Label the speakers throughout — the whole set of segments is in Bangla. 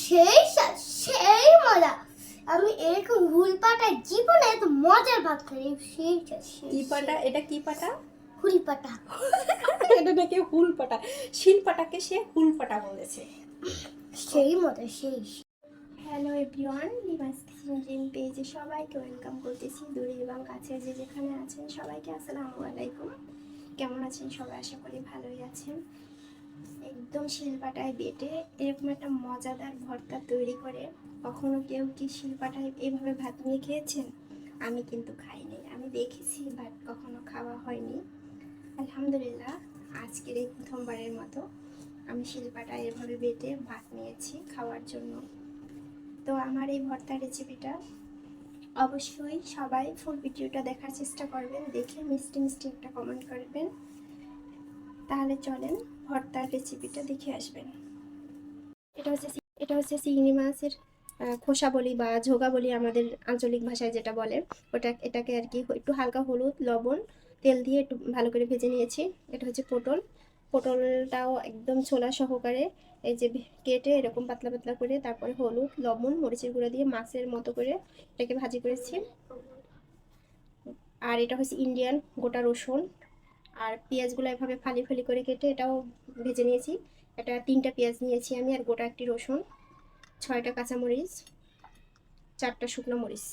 Speaker 1: সেই স্বাদ, সেই মজা। আমি এরকম হুল পাটা জীবনে এত মজার ভাত খাই। সেই স্বাদ,
Speaker 2: কি পাটা? এটা কি পাটা?
Speaker 1: হুল পাটা।
Speaker 2: এটা নাকি হুল পাটা। শিল পাটাকে সে হুল পাটা বলেছে।
Speaker 1: সেই মজা, সেই।
Speaker 3: হ্যালো এভরিওয়ান, লিমাস কিচেন ড্রিম পেজে সবাইকে ওয়েলকাম করতেছি। দূরে এবং কাছে যে যেখানে আছেন সবাইকে আসসালামু আলাইকুম। কেমন আছেন সবাই? আশা করি ভালোই আছেন। একদম শিলপাটায় বেটে এরকম একটা মজাদার ভর্তা তৈরি করে কখনো কেউ কি শিলপাটায় এইভাবে ভাত নিয়ে খেয়েছেন? আমি কিন্তু খাইনি, আমি দেখেছি বাট কখনো খাওয়া হয়নি। আলহামদুলিল্লাহ, আজকের এই প্রথমবারের মতো আমি শিলপাটায় এভাবে বেটে ভাত নিয়েছি খাওয়ার জন্য। তো আমার এই ভর্তার রেসিপিটা অবশ্যই সবাই ফুল ভিডিওটা দেখার চেষ্টা করবেন, দেখে মিষ্টি মিষ্টি একটা কমেন্ট করবেন। তাহলে চলেন ভর্তার রেসিপিটা দেখে আসবেন। এটা হচ্ছে চিংড়ি মাছের খোসা বলি বা ঝোগা বলি আমাদের আঞ্চলিক ভাষায় যেটা বলে, এটাকে আর কি একটু হালকা হলুদ লবণ তেল দিয়ে একটু ভালো করে ভেজে নিয়েছি। এটা হচ্ছে পটলটাও একদম ছোলা সহকারে এই যে কেটে এরকম পাতলা পাতলা করে তারপরে হলুদ লবণ মরিচের গুঁড়া দিয়ে মাছের মতো করে এটাকে ভাজি করেছি। আর এটা হচ্ছে ইন্ডিয়ান গোটা রসুন, আর পেঁয়াজগুলো এভাবে ফালি ফালি করে কেটে এটাও ভেজে নিয়েছি। এটা 3টা পেঁয়াজ নিয়েছি আমি, আর গোটা একটি রসুন, 6টা কাঁচামরিচ, 4টা শুকনো মরিচ।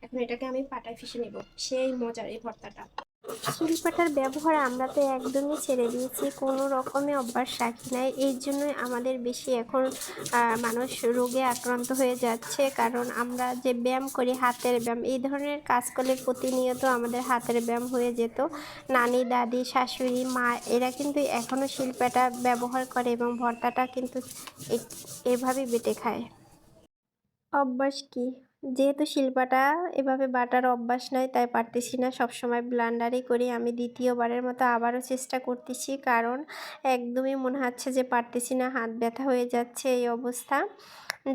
Speaker 3: এখন এটাকে আমি পাটায় পিষে নেব। সেই মজার এই ভর্তাটা। শিলপাটার ব্যবহার আমরা তো একদমই ছেড়ে দিয়েছি, কোনো রকমে অভ্যাস রাখি নাই। এই জন্যই আমাদের বেশি এখন মানুষ রোগে আক্রান্ত হয়ে যাচ্ছে, কারণ আমরা যে ব্যায়াম করি হাতের ব্যায়াম, এই ধরনের কাজ করলে প্রতিনিয়ত আমাদের হাতের ব্যায়াম হয়ে যেত। নানি দাদি শাশুড়ি মা এরা কিন্তু এখনও শিলপাটা ব্যবহার করে এবং ভর্তাটা কিন্তু এভাবেই বেটে খায়। অভ্যাস কি? যেহেতু শিলপাটা এভাবে বাটার অভ্যাস নাই তাই পারতেছি না, সবসময় ব্লান্ডারই করি। আমি দ্বিতীয়বারের মতো আবারও চেষ্টা করতেছি, কারণ একদমই মনে হচ্ছে যে পারতেছি না, হাত ব্যথা হয়ে যাচ্ছে এই অবস্থা।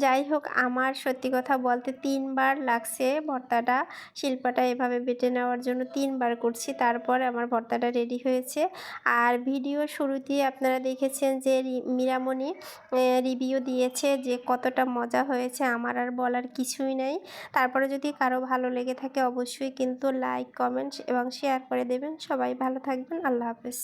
Speaker 3: যাই হোক, আমার সত্যি কথা বলতে 3বার লাগছে ভর্তাটা শিলপাটা এভাবে বেটে নেওয়ার জন্য, 3বার করছি, তারপর আমার ভর্তাটা রেডি হয়েছে। আর ভিডিও শুরুতেই আপনারা দেখেছেন যে মীরামণি রিভিউ দিয়েছে যে কতটা মজা হয়েছে, আমার আর বলার কিছুই নাই। তারপরে যদি কারো ভালো লেগে থাকে অবশ্যই কিন্তু লাইক কমেন্ট এবং শেয়ার করে দেবেন। সবাই ভালো থাকবেন। আল্লাহ হাফেজ।